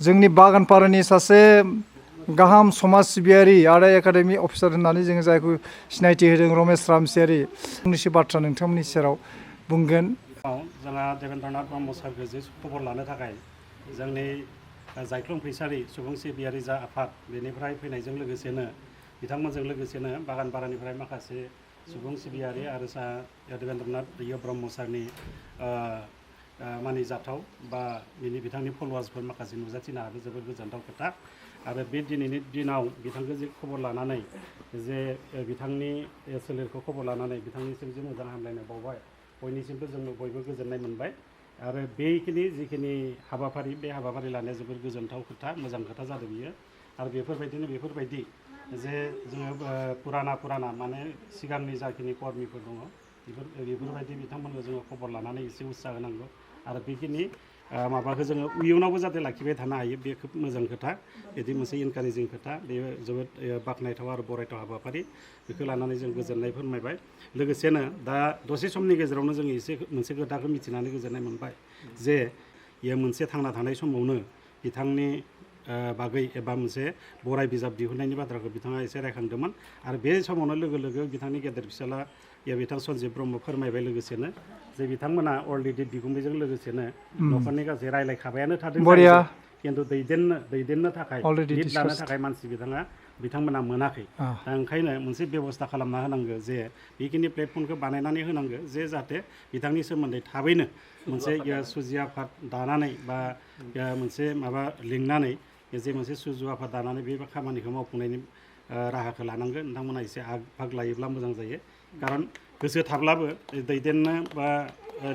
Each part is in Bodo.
जोंनि बागानपारानि सासे गाहाम समाज सिबियारि आरो एकाडेमि अफिसार होननानै जोङो जायखौ सिनायथि होदों रमेश रामसियारि फंनैसो बाथ्रा नोंथांमोननि सेराव बुंगोन। जोंहा देबेन्द्रनाथ ब्रह्म सारखौ जे खबर लानो थाखाय जोंनि जायख्लं फैसारि सुबुं सिबियारि जा आफाद बेनिफ्राय फैनायजों लोगोसेनो बिथांमोनजों लोगोसेनो बागानपारानिफ्राय माखासे सुबुं सिबियारि आरो देबेन्द्रनाथ ब्रह्म सारनि मानिजाथाव बा बिथांनि फल'वार्सफोर माखासे नुजाथिनो हादों जोबोद गोजोनथाव खोथा। आरो बे दिनैनि दिनाव बिथांखौ जे खबर लानानै जे बिथांनि सोलेरखौ खबर लानानै बिथांनिसिम जे मोजां हामलायनाय बावबाय बयनिसिमबो जों बयबो गोजोननाय मोनबाय। आरो बेखिनि जिखिनि हाबाफारि बे हाबाफारि लानाया जोबोद गोजोनथाव खोथा मोजां खोथा जादों बियो। आरो बेफोरबायदि जे जोङो पुराना माने सिगांनि जाखिनि कर्मिफोर दङ बेफोरबायदि बिथांमोनखौ जोङो खबर लानानै एसे उत्साह होनांगौ। आरो बेखिनि माबाखौ जोङो इयुनावबो जाहाथे लाखिबाय थानो हायो बे खोब मोजां खोथा। बिदि मोनसे इनकारेजिं खोथा बेयो जोबोद बाख्नायथाव आरो बरायथाव हाबाफारि बेखौ लानानै जों गोजोननाय फोरमायबाय। लोगोसेनो दा दसे समनि गेजेरावनो जों मोनसे खोथाखौ मिथिनानै गोजोननाय मोनबाय जे बेयो मोनसे थांना थानाय समावनो बिथांनि बागै एबा मोनसे बराय बिजाब दिहुननायनि बाथ्राखौ बिथाङा एसे रायखांदोंमोन। आरो बे समावनो लोगो लोगो बिथांनि गेदेर फिसाला बिथां सन्जिब ब्रह्म फोरमायबाय लोगोसेनो जे बिथांमोना अलरेडि बिगुमैजों लोगोसेनो न'खरनि गासै रायलायखाबायानो थादों खिन्थु दैदेननो थाखाय लिड लानो थाखाय बिथांमोना मोनाखै। दा ओंखायनो मोनसे बेब'स्था खालामना होनांगौ जे बेखिनि प्लेटफर्मखौ बानायनानै होनांगौ जे जाहाथे बिथांनि सोमोन्दै थाबैनो मोनसे सुजि आफाद दानानै बा मोनसे माबा लिंनानै जे मोनसे सुजु आफाद दानानै बे खामानिखौ मावफुंनायनि राहाखौ लानांगोन। नोंथांमोना एसे आग भाग लायोब्ला मोजां जायो। खारन गोसो थाब्लाबो दैदेननो बा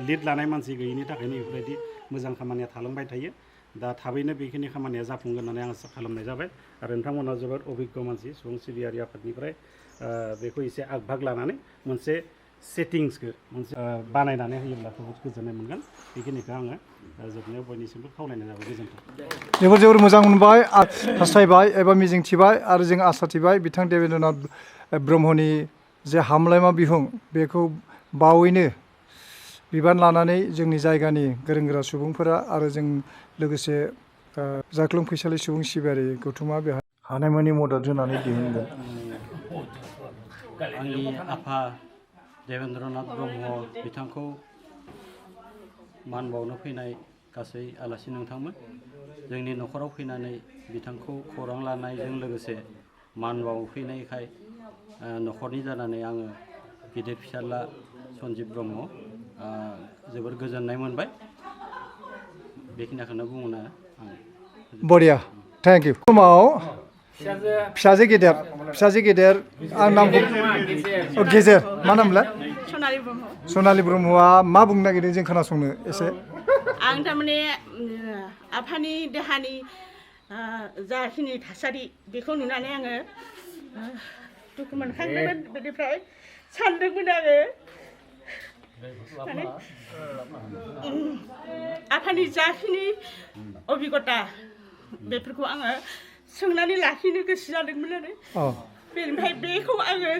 लिड लानाय मानसि गैयिनि थाखायनो बेफोरबायदि मोजां खामानिया थालांबाय थायो। दा थाबैनो बेखिनि खामानिया जाफुंगोन होननानै आं आसा खालामनाय जाबाय। आरो नोंथांमोना जोबोद अभिज्ञ मानसि सुबुं सिबियारि आफादनिफ्राय बेखौ एसे आग भाग लानानै मोनसे सेटिंसखौ मोनसे बानायनानै होयोब्ला जोबोद गोजोननाय मोनगोन। बेखिनिखौ आङो जोबनायाव बयनिसिमबो खावलायनाय जाबाय। गोजोन्थों। जोबोर मोजां मोनबाय हास्थायबाय एबा मिजिंथिबाय आरो जों आसा थिबाय बिथां देबेन्द्रनाथ ब्रह्मनि जे हामलायमा बिहुं बेखौ बावैनो बिबान लानानै जोंनि जायगानि गोरों गोरा सुबुंफोरा आरो जों लोगोसे जाख्लं फैसालि सुबुं सिबियारि गौथुमा बेहाय हानायमानि मदद होनानै दिहुनगोन। आंनि आफा देबेन्द्रनाथ ब्रह्म बिथांखौ मान बावनो फैनाय गासै आलासि नोंथांमोन जोंनि न'खराव फैनानै बिथांखौ खौरां लानायजों लोगोसे मान बावफैनायखाय न'खरनि जानानै आङो गिदिर फिसाला सन्जिब ब्रह्म जोबोर गोजोननाय मोनबाय। बेखिनिखौनो बुंनो आं बरिया थेंक इउ। समाव फिसाजो गेदेर आं नामखौ गेजेर मा नामलाय सनालि ब्रह्मआ मा बुंनो नागिरदों जों खोनासंनो एसे। आं थारमाने आफानि देहानि जाखिनि थासारि बेखौ नुनानै आङो दुखु मोनखांदोंमोन। बेनिफ्राय सानदोंमोन आङो माने आफानि जाखिनि अभिगथा बेफोरखौ आङो सोंनानै लाखिनो गोसो जादोंमोन आरो बेनिफ्राय बेखौ आङो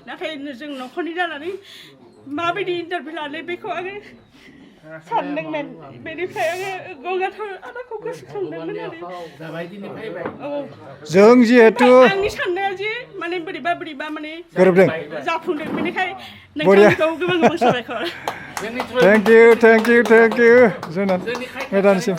नाथाय जों न'खरनि जानानै माबायदि इन्टारभिउ लानो बेखौ आङो सानदोंमोन। बेनिफ्राय आङो गंगाधर आदाखौ गोसोखांदोंमोन आरो जों जिहेतु आंनि साननाया जे माने बोरैबा माने गोरोबदों जाफुंदों। बेनिखाय नोंथांखौ गोबां साबायखर। थेंक इउ जोंना मेदामसिम।